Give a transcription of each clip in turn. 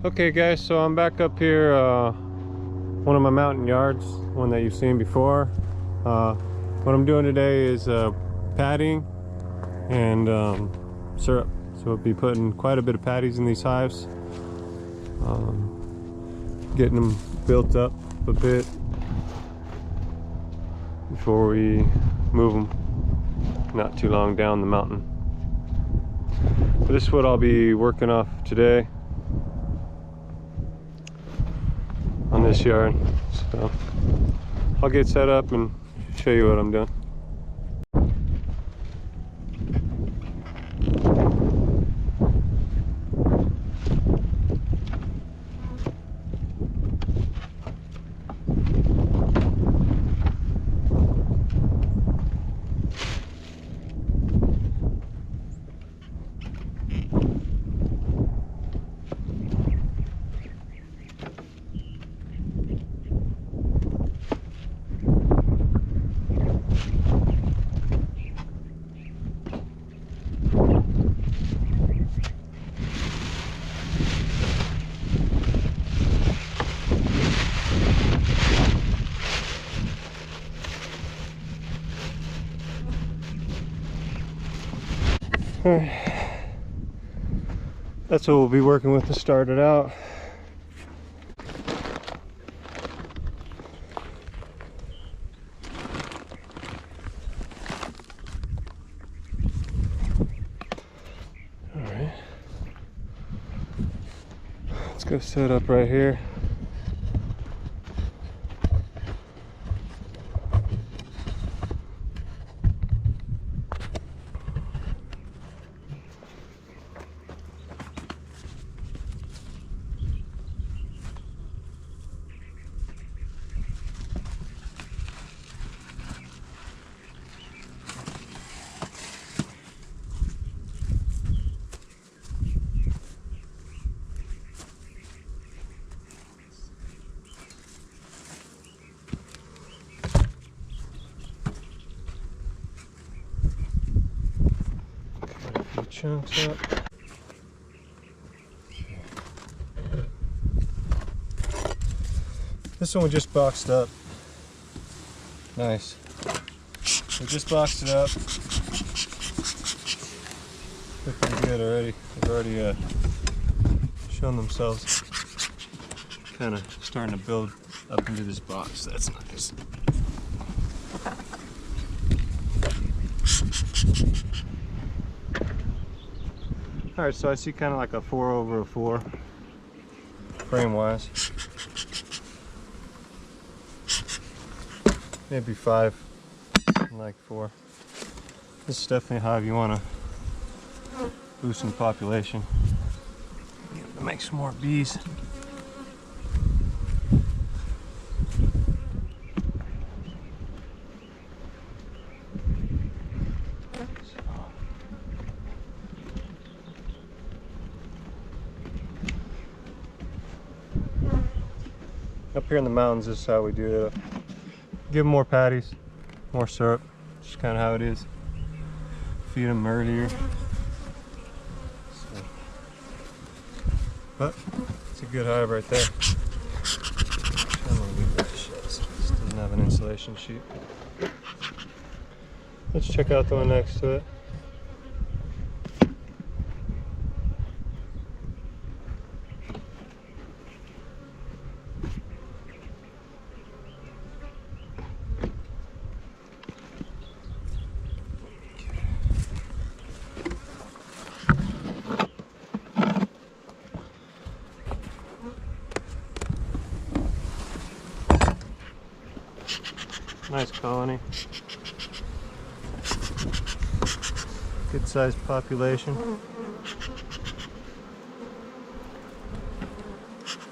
Okay guys, so I'm back up here, one of my mountain yards, one that you've seen before. What I'm doing today is pattying and syrup. So we'll be putting quite a bit of patties in these hives, getting them built up a bit before we move them not too long down the mountain. So this is what I'll be working off today on this yard. So I'll get set up and show you what I'm doing. That's what we'll be working with to start it out. All right, let's go set up right here. Chunks up. This one we just boxed up. Nice. We just boxed it up. Looking good already. They've already shown themselves kind of starting to build up into this box. That's nice. Alright, so I see kind of like a 4/4 frame wise. Maybe 5, like 4. This is definitely a hive you want to boost in population. To make some more bees. Up here in the mountains, this is how we do it. Give them more patties, more syrup. Just kind of how it is. Feed them earlier. So. But it's a good hive right there. I'm gonna leave that shit. This doesn't have an insulation sheet. Let's check out the one next to it. Nice colony. Good sized population.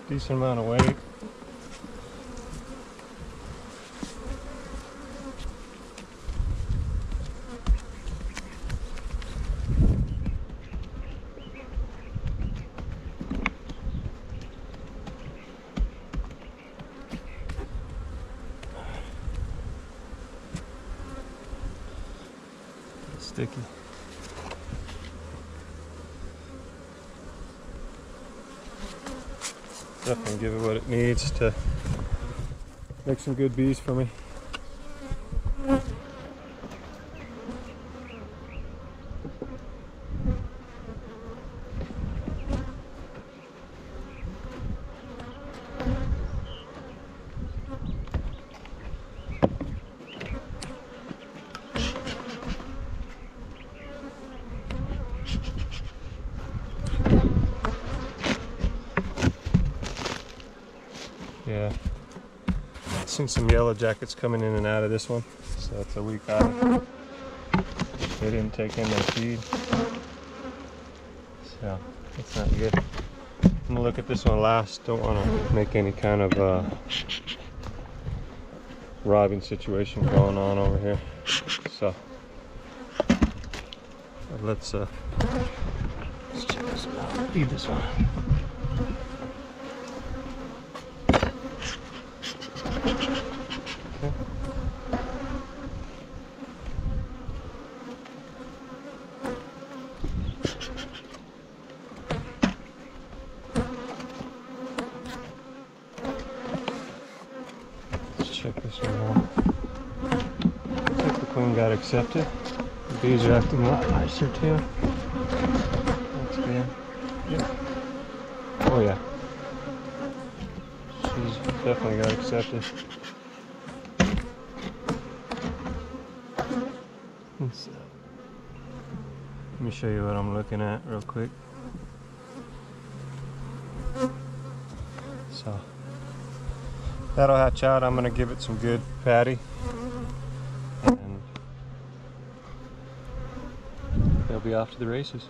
Decent amount of weight. Sticky. Definitely give it what it needs to make some good bees for me. Yeah, I've seen some yellow jackets coming in and out of this one, so it's a weak hive. They didn't take in their feed, so it's not good. I'm gonna look at this one last. Don't want to make any kind of robbing situation going on over here. So let's check this one out. Feed this one. Check this one out. Looks like the queen got accepted. The bees are acting a lot nicer too. That's good. Yeah. Oh yeah. She's definitely got accepted. Let me show you what I'm looking at real quick. So that'll hatch out. I'm gonna give it some good patty, and they'll be off to the races.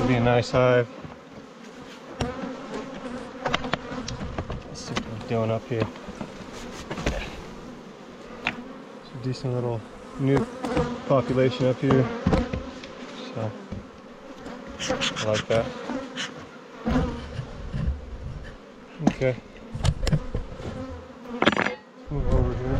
Be a nice hive. Let's see what I'm doing up here. It's a decent little new population up here, so I like that. Okay, let's move over here.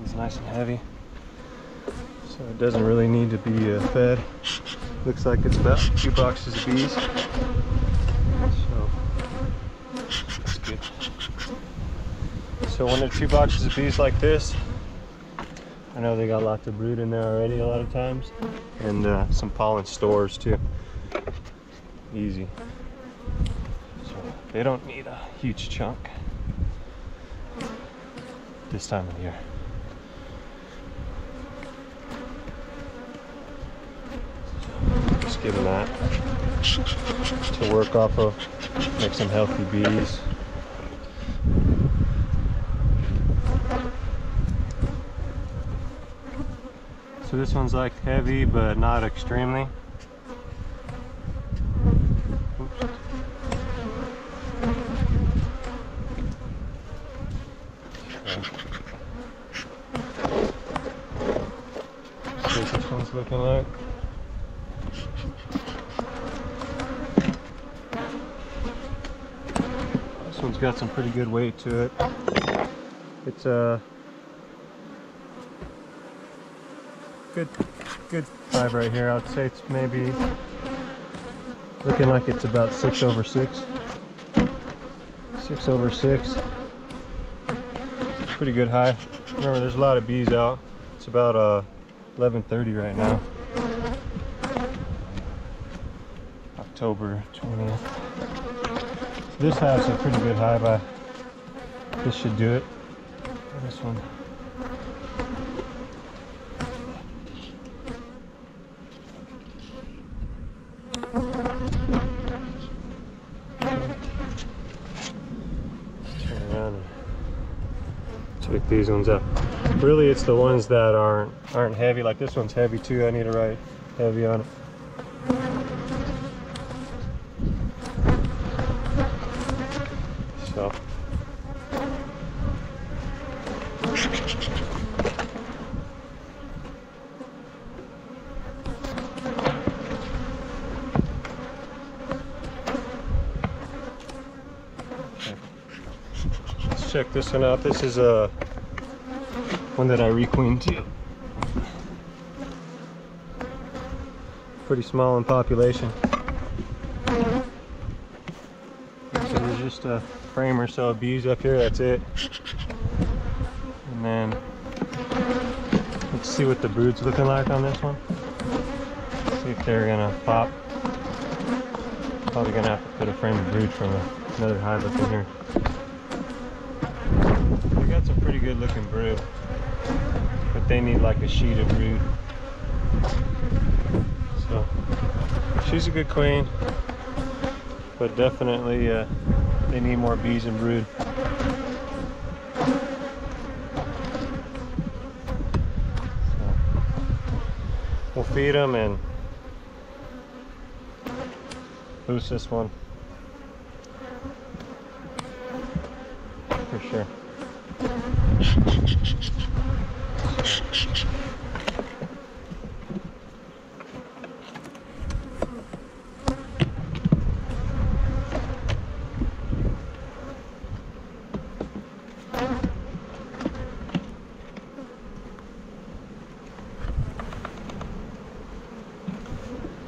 It's nice and heavy, so it doesn't really need to be fed. Looks like it's about 2 boxes of bees, so that's good. So when there are 2 boxes of bees like this, I know they got lots of brood in there already a lot of times, and some pollen stores too. Easy. So they don't need a huge chunk this time of year. Just give them that to work off of, make some healthy bees. So this one's like heavy, but not extremely. Oops. See what this one's looking like. This one's got some pretty good weight to it. It's a good hive right here. I'd say it's maybe looking like it's about 6/6. 6/6. Pretty good hive. Remember, there's a lot of bees out. It's about 11:30 right now. October 20th. So this hive's a pretty good hive. This should do it. This one. Turn around and check these ones out. Really, it's the ones that aren't heavy. Like this one's heavy too. I need to write heavy on it. So. Let's check this one out. This is a one that I requeened too. Pretty small in population. So there's just a frame or so of bees up here, that's it. And then let's see what the brood's looking like on this one. See if they're gonna pop. Probably gonna have to put a frame of brood from another hive up in here. We got some pretty good looking brood, but they need like a sheet of brood. So she's a good queen, but definitely they need more bees and brood. So, we'll feed them and boost this one for sure.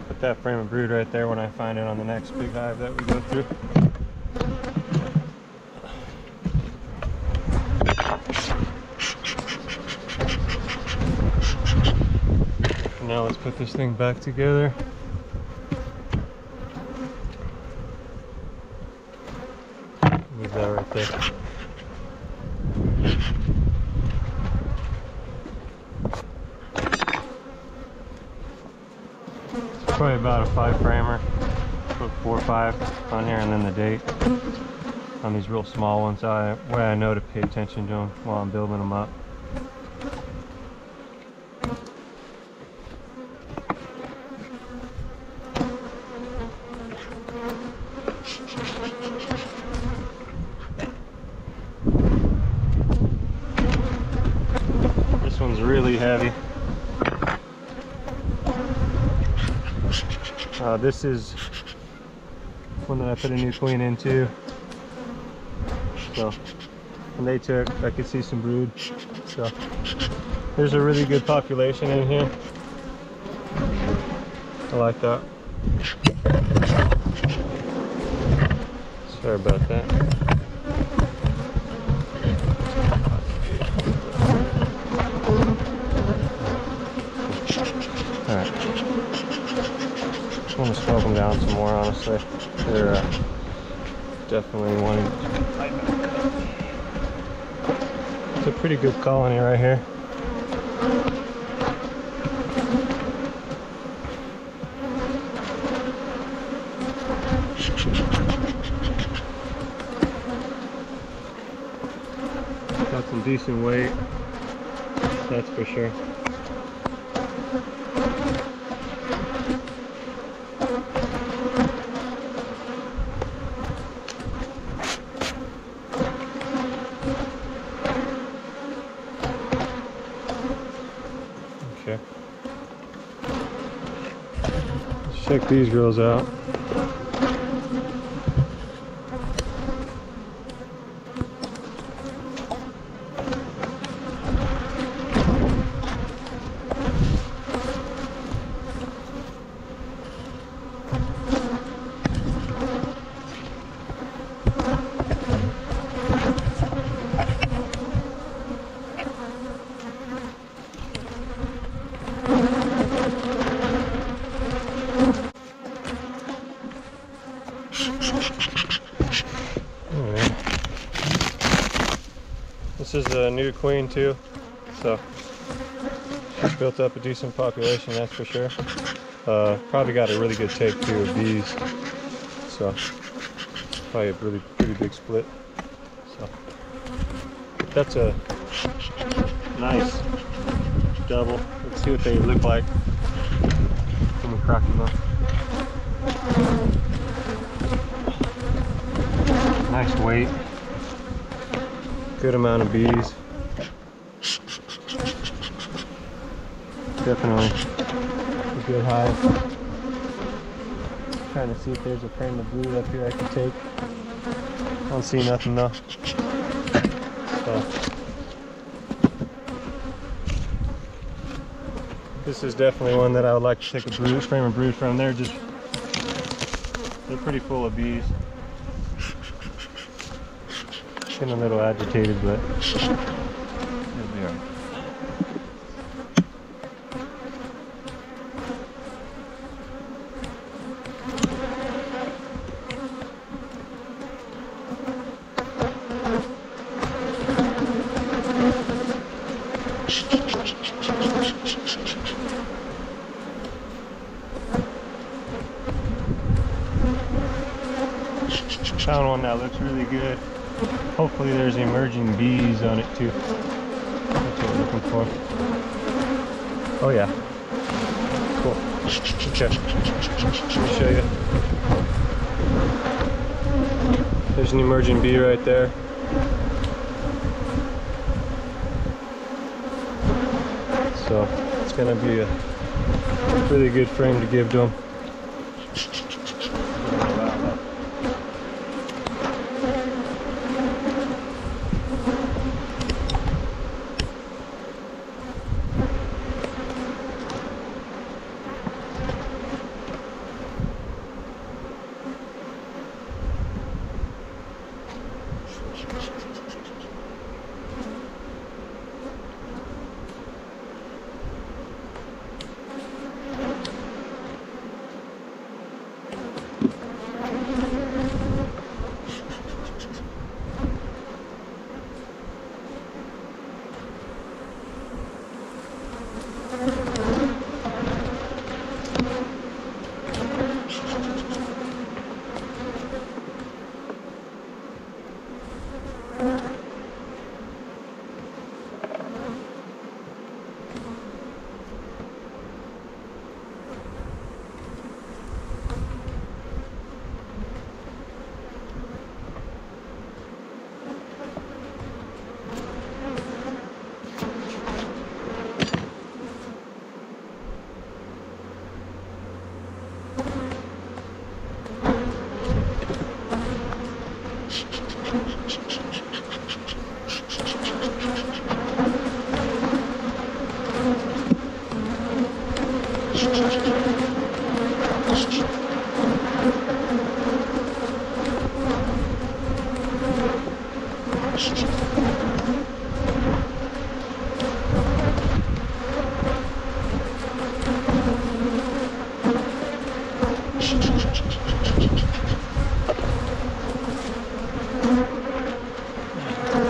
Put that frame of brood right there when I find it on the next big hive that we go through. Now let's put this thing back together. Leave that right there. Probably about a 5 framer. Put 4 or 5 on here and then the date on these real small ones. Way I know to pay attention to them while I'm building them up. This one's really heavy. This is one that I put a new queen into. So when they took, I could see some brood. So there's a really good population in here. I like that. Sorry about that. Alright. I want to smoke them down some more, honestly. They're definitely wanting to fight back up. It's a pretty good colony right here. Got some decent weight, that's for sure. Check these girls out. This is a new queen too, so she's built up a decent population, that's for sure. Probably got a really good take too of bees, so probably a really pretty big split. So that's a nice double. Let's see what they look like when we crack them up. Nice weight. Good amount of bees. Definitely a good hive. Trying to see if there's a frame of brood up here I can take. Don't see nothing though. So this is definitely one that I would like to take a frame of brood from. They're pretty full of bees. Getting a little agitated, but it'll be alright. Found one that looks really good. Hopefully there's emerging bees on it too. That's what we're looking for. Oh yeah. Cool. Okay. Let me show you. There's an emerging bee right there. So it's gonna be a really good frame to give to them.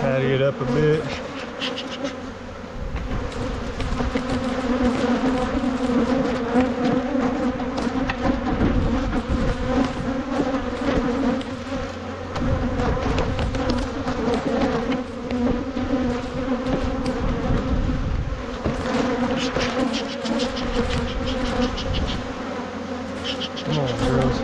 Patty it up a bit. Come on, girls.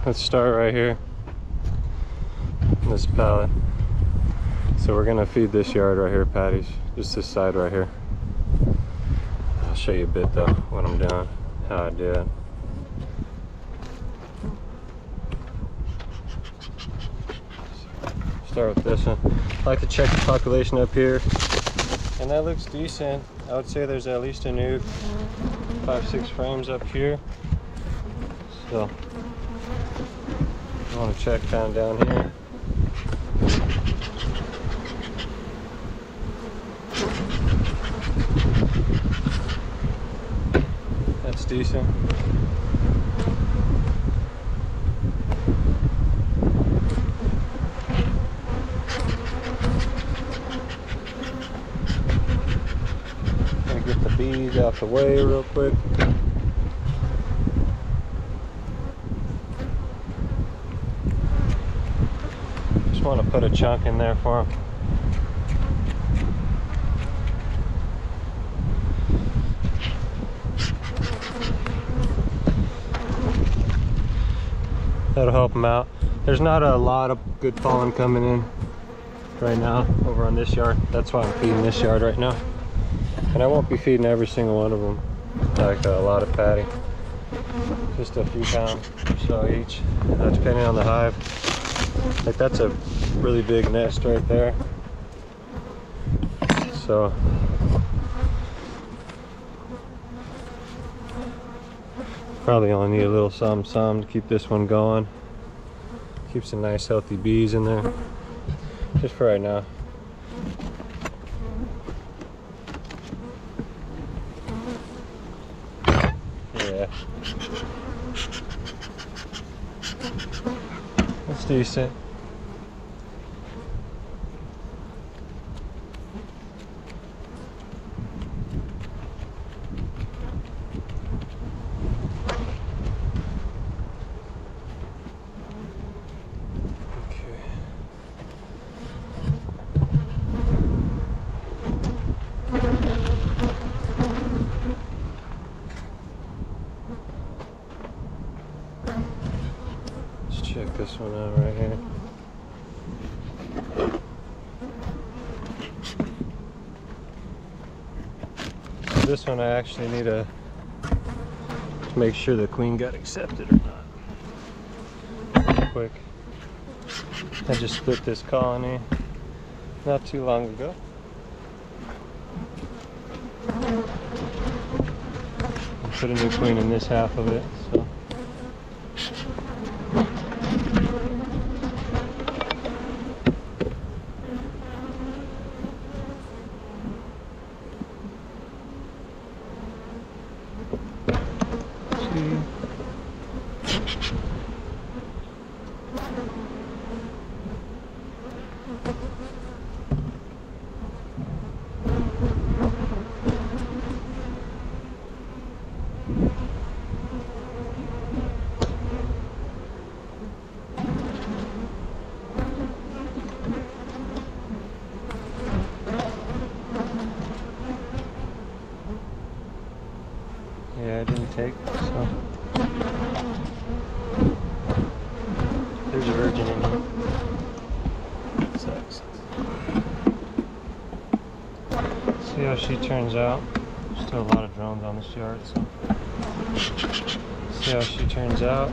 let's start right here. This pallet. So we're gonna feed this yard right here, Patties. Just this side right here. I'll show you a bit though, what I'm doing, how I do it. Start with this one. I like to check the population up here, and that looks decent. I would say there's at least a nuc, 5-6 frames up here. So I want to check down here. That's decent. Get the bees out the way real quick. Just want to put a chunk in there for them. That'll help them out. There's not a lot of good pollen coming in right now over on this yard. That's why I'm feeding this yard right now. And I won't be feeding every single one of them like a lot of patty. Just a few pounds or so each, depending on the hive. Like that's a really big nest right there. So probably only need a little some to keep this one going. Keeps some nice healthy bees in there. Just for right now. Yeah. That's decent. Check this one out right here. So this one I actually need to make sure the queen got accepted or not. Real quick. I just split this colony not too long ago. I put a new queen in this half of it, so. Yeah, I didn't take, so there's a virgin in here. Sucks. See how she turns out. There's still a lot of drones on this yard, so see how she turns out.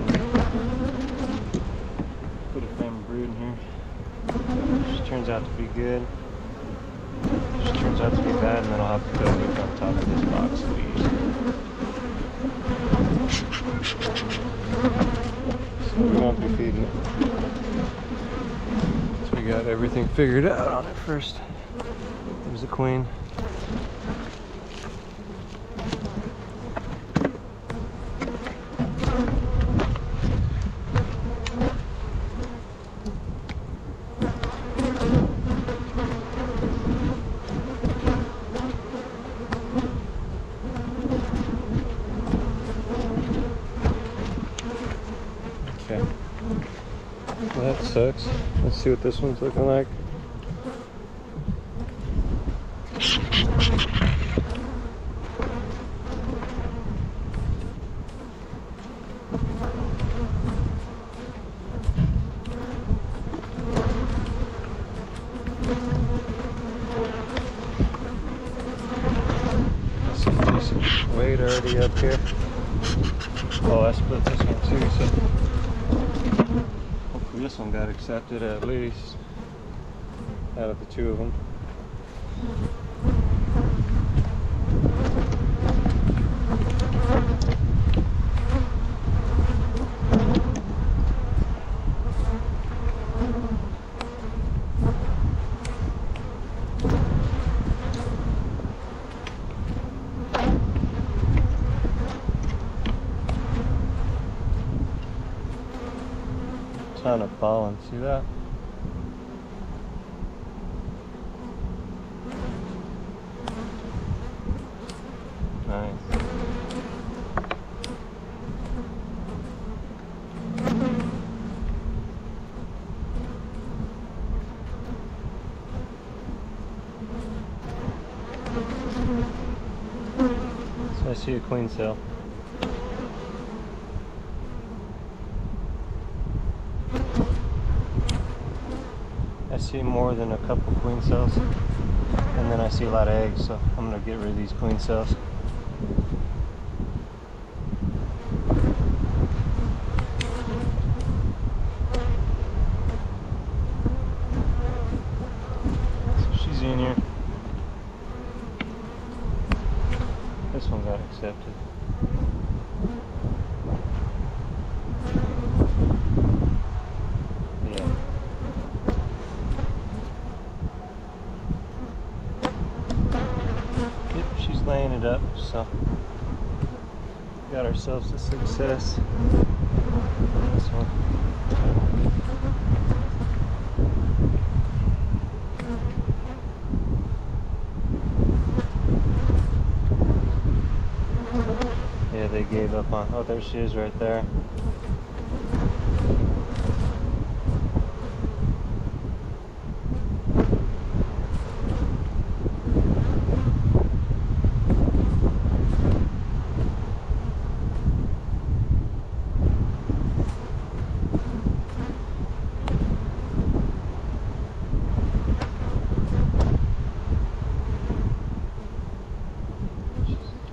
Put a frame of brood in here. She turns out to be good. She turns out to be bad, and then I'll have to put a nuc on top of this box squeeze. So we won't be feeding it. So we got everything figured out on it first. There's the queen. Okay. Well, that sucks. Let's see what this one's looking like. already up here. Oh, I split this one too, so hopefully this one got accepted at least out of the two of them. Ton of pollen, see that? Nice. So I see a queen cell. I see more than a couple queen cells, and then I see a lot of eggs, so I'm going to get rid of these queen cells. So she's in here. This one got accepted. Laying it up, so got ourselves a success. This one. Yeah, they gave up on. Oh, there she is right there.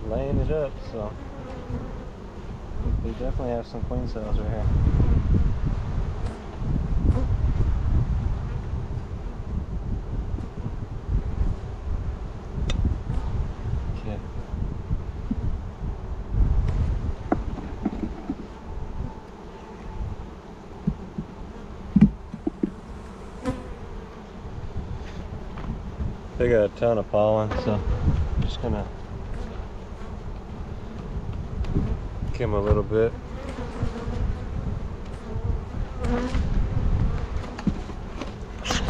Laying it up, so they definitely have some queen cells right here. Okay. They got a ton of pollen, so I'm just gonna him a little bit.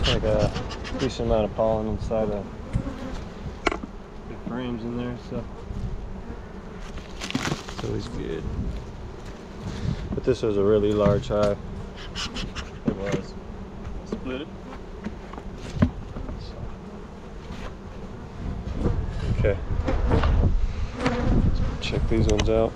Like a decent amount of pollen inside the frames in there, so it's always good. But this was a really large hive. It was. Split it. So. Okay. Let's check these ones out.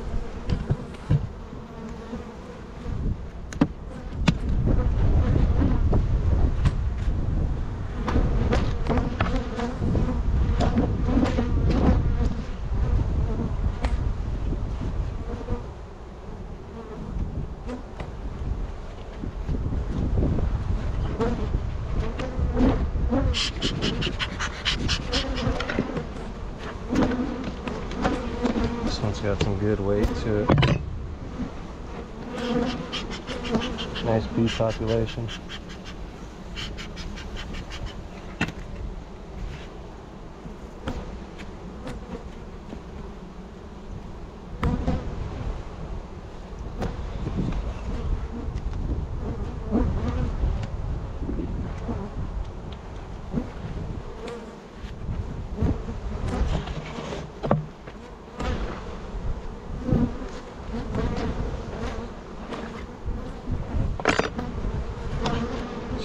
This one's got some good weight to it. Nice bee population.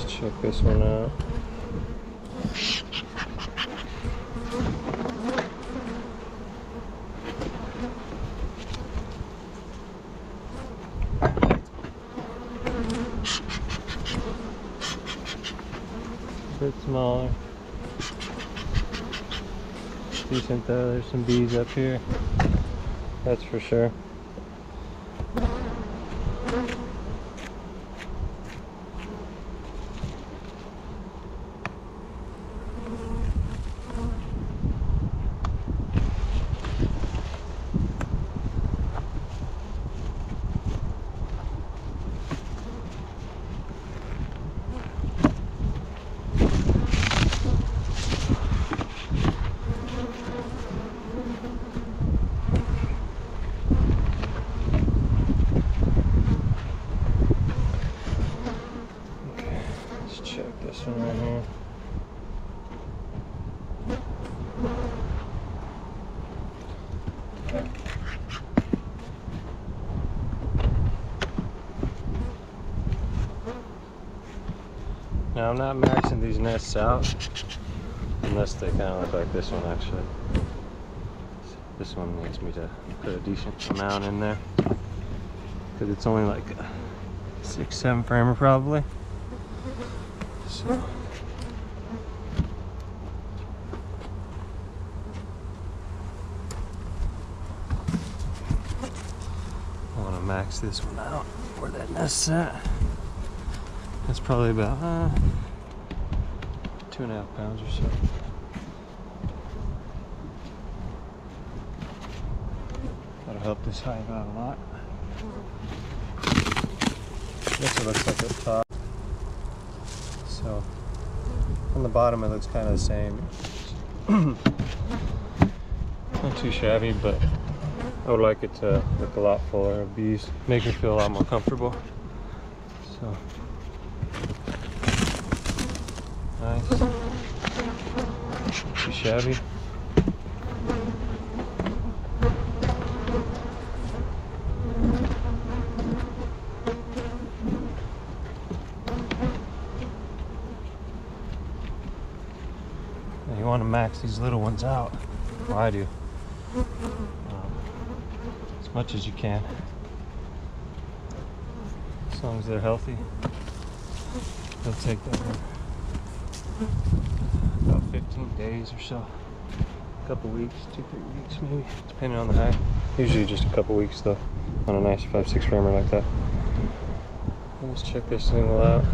Check this one out. A bit smaller. Decent though, there's some bees up here. That's for sure. This one right here. Now I'm not maxing these nests out unless they kind of look like this one actually. This one needs me to put a decent amount in there because it's only like a 6-7 framer probably. So I want to max this one out where that nest's at. That's probably about 2.5 pounds or so. That'll help this hive out a lot. This one looks like up top. So on the bottom it looks kind of the same. Not too shabby, but I would like it to look a lot fuller of bees, make me feel a lot more comfortable. So nice. Too shabby. You want to max these little ones out. Well, I do. As much as you can. As long as they're healthy. They'll take that about 15 days or so. A couple weeks, 2-3 weeks maybe, depending on the hive. Usually just a couple weeks though, on a nice 5-6 framer like that. Let's check this thing out.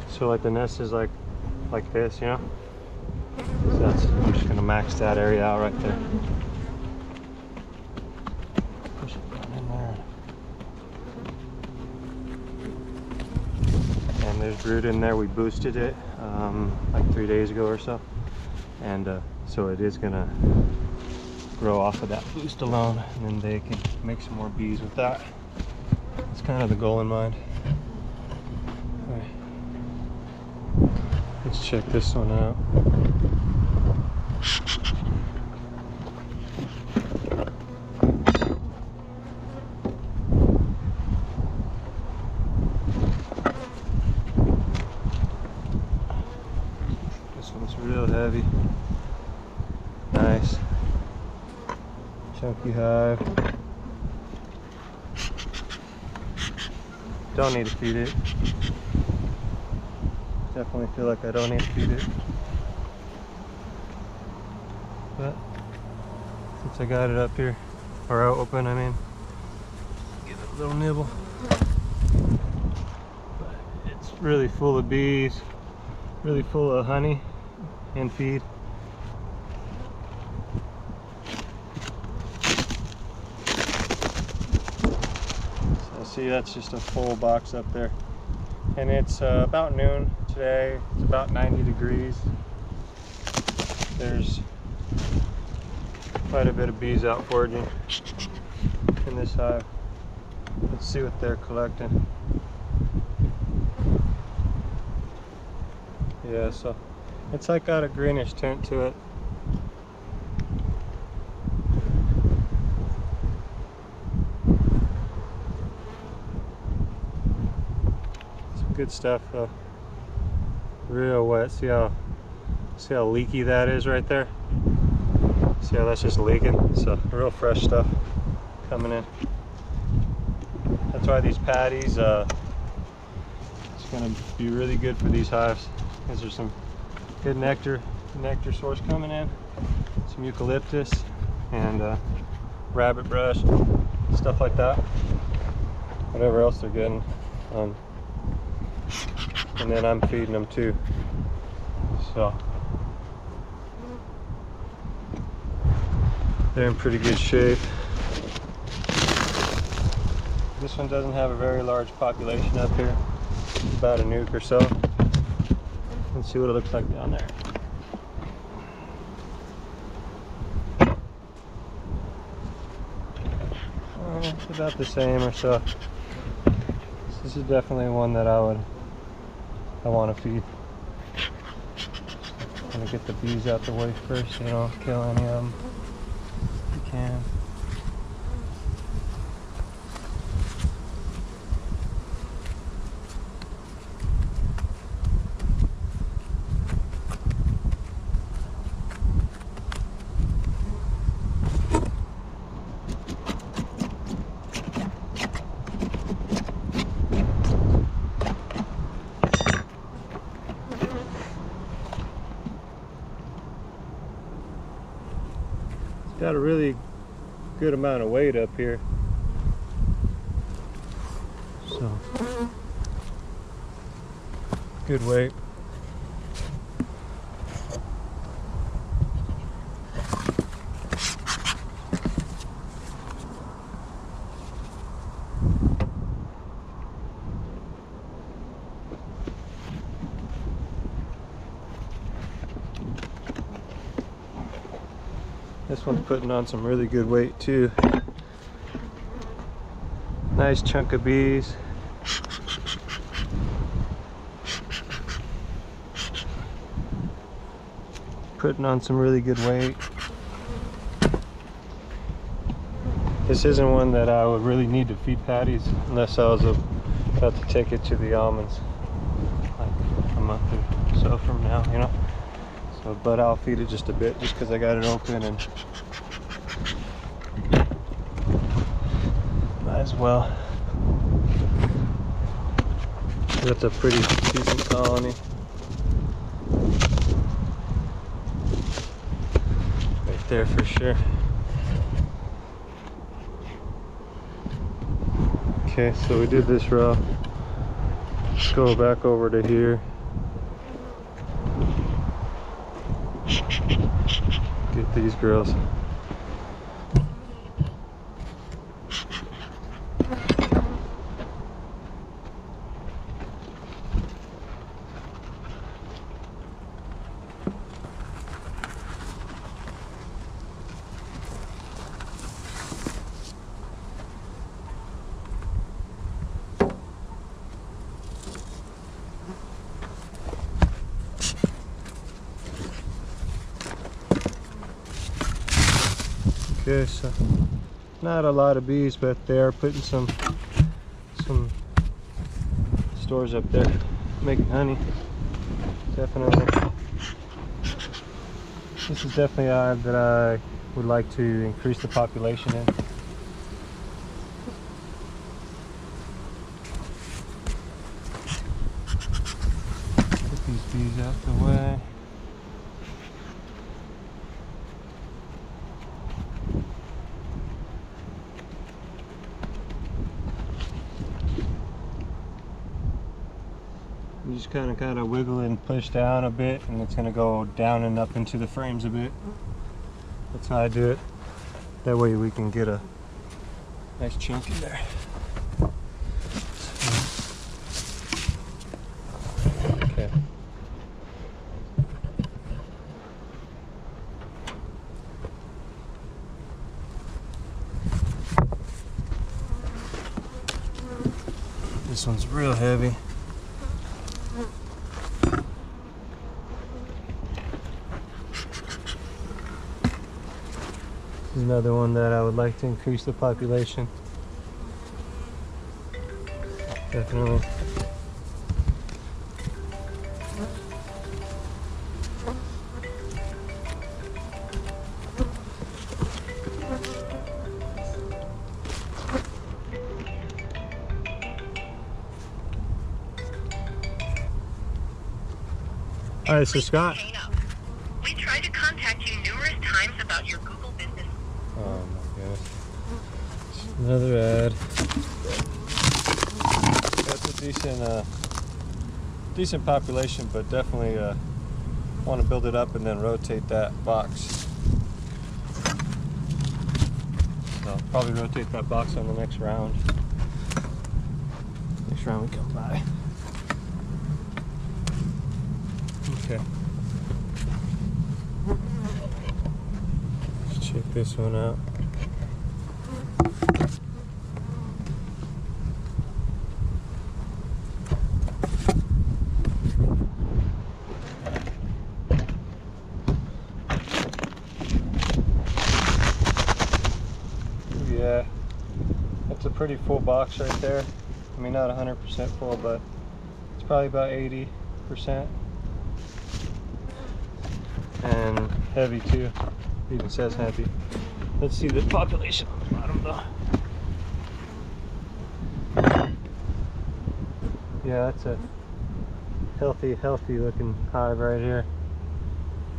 So like the nest is like this, you know? So that's, I'm just gonna max that area out right there. Push it down in there. And there's brood in there. We boosted it like 3 days ago or so. And so it is gonna grow off of that boost alone, and then they can make some more bees with that. That's kind of the goal in mind. Let's check this one out. This one's real heavy. Nice. Chunky hive. Don't need to feed it. Definitely feel like I don't need to feed it. But since I got it up here, or out open, I mean, give it a little nibble. But it's really full of bees, really full of honey and feed. So see, that's just a full box up there. And it's about noon today. It's about 90 degrees. There's quite a bit of bees out foraging in this hive. Let's see what they're collecting. Yeah, so It's like got a greenish tint to it. Some good stuff though. Real wet. See how leaky that is right there? See how that's just leaking? So real fresh stuff coming in. That's why these patties, it's going to be really good for these hives, because there's some good nectar source coming in, some eucalyptus and rabbit brush, stuff like that. Whatever else they're getting, and then I'm feeding them too. So they're in pretty good shape. This one doesn't have a very large population up here, about a nuc or so. Let's see what it looks like down there. It's about the same or so. This is definitely one that I want to feed. I'm gonna get the bees out the way first so you don't kill any of them if you can. Got a really good amount of weight up here, so good weight. This one's putting on some really good weight too. Nice chunk of bees. Putting on some really good weight. This isn't one that I would really need to feed patties unless I was about to take it to the almonds, like a month or so from now, you know. So, but I'll feed it just a bit, just because I got it open, and might as well. That's a pretty decent colony. Right there for sure. Okay, so we did this row. Let's go back over to here. Get these girls. Okay, so not a lot of bees, but they are putting some stores up there, making honey. Definitely. This is definitely a hive that I would like to increase the population in. Get these bees out the way. You just kind of wiggle it and push down a bit, and it's going to go down and up into the frames a bit. That's how I do it. That way we can get a nice chunk in there. Okay. This one's real heavy. another one that I would like to increase the population. Definitely. Alright, so Scott. We tried to contact you numerous times about your Google business. Oh my goodness. Another ad. That's a decent population, but definitely want to build it up and then rotate that box. So I'll probably rotate that box on the next round. Next round we come by. Okay. Let's check this one out. Yeah, that's a pretty full box right there. I mean, not 100% full, but it's probably about 80%. And heavy too. It even says heavy. Let's see the population on the bottom though. Yeah, that's a healthy looking hive right here.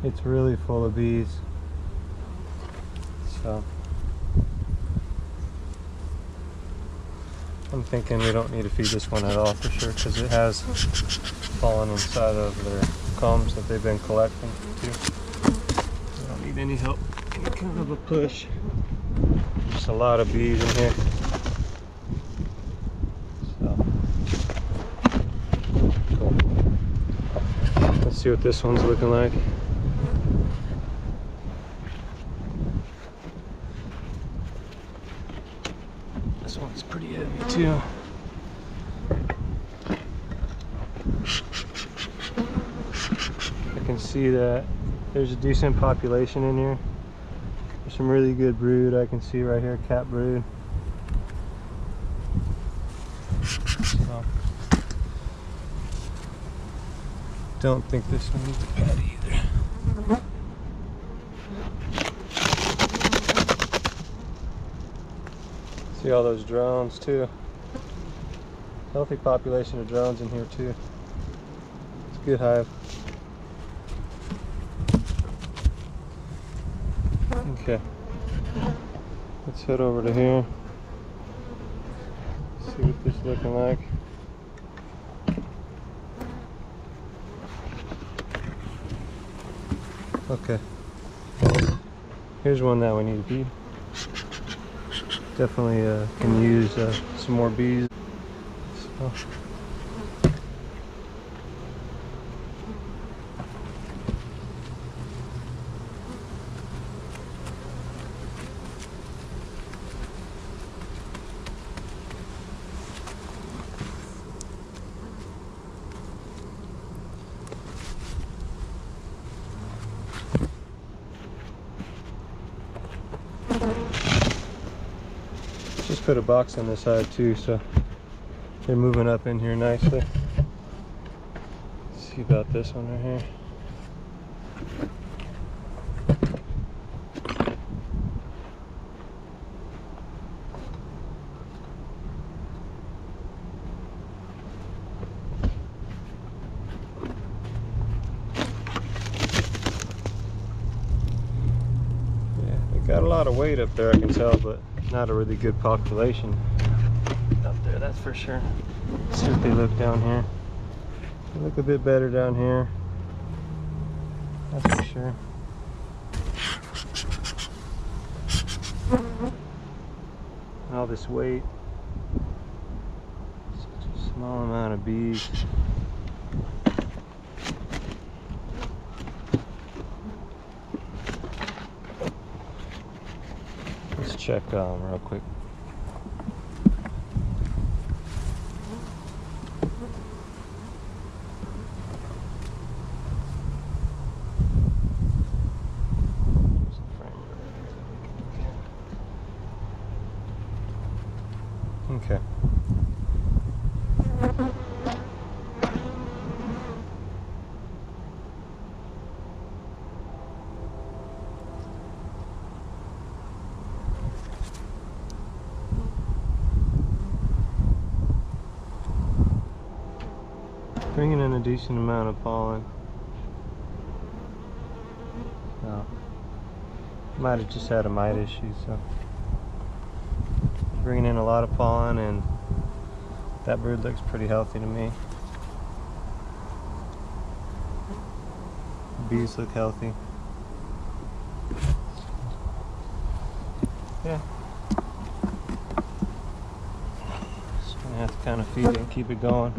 It's really full of bees. So I'm thinking we don't need to feed this one at all for sure, because it has pollen inside of their combs that they've been collecting too. We don't need any help, any kind of a push. Just a lot of bees in here. So cool. Let's see what this one's looking like. This one's pretty heavy too. I can see that there's a decent population in here. There's some really good brood I can see right here, cat brood. So, don't think this one needs a patty either. See all those drones too. Healthy population of drones in here too. It's a good hive. Okay, let's head over to here. See what this is looking like. Okay, here's one that we need to feed. Definitely can use some more bees. So. Just put a box on this side too, so they're moving up in here nicely. Let's see about this one right here. Yeah, they got a lot of weight up there, I can tell, but not a really good population up there, that's for sure. Let's see what they look down here. They look a bit better down here, that's for sure. And all this weight, such a small amount of bees. Let's check real quick. Bringing in a decent amount of pollen. No. Might have just had a mite issue, so bringing in a lot of pollen, and that brood looks pretty healthy to me. Bees look healthy. Yeah. Just gonna have to kind of feed it and keep it going.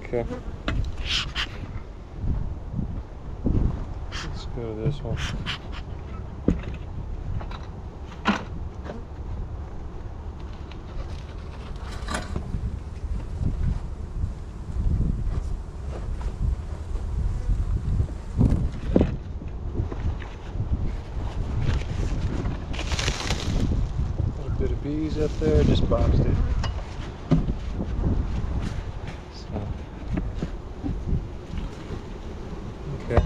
Okay. Let's go to this one. A little bit of bees up there, just boxed it. Okay.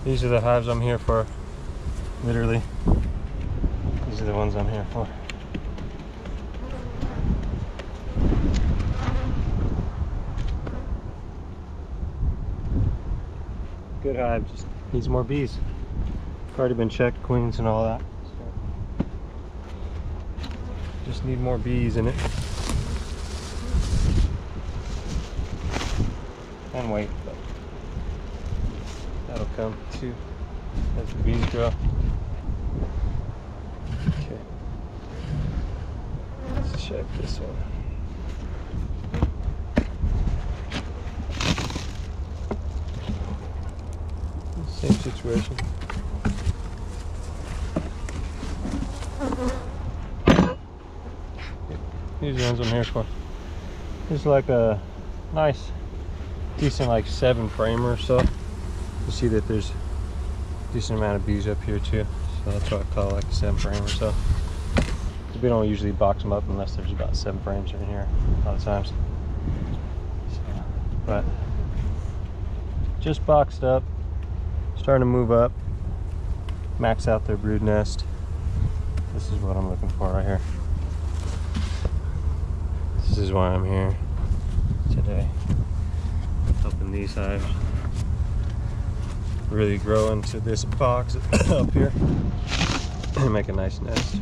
These are the hives I'm here for. Literally. These are the ones I'm here for. Good hive, just needs more bees. Already been checked, queens and all that. So just need more bees in it. And wait, but that'll come too as the bees grow. Okay. Let's check this one. Same situation. These are the ones I'm here for. This is like a nice, decent, like 7 framer or so. You see that there's a decent amount of bees up here too. So that's what I call like a 7 frame or so. We don't usually box them up unless there's about 7 frames in here a lot of times. So, but just boxed up, starting to move up, max out their brood nest. This is what I'm looking for right here. This is why I'm here today, helping these hives really grow into this box up here and make a nice nest.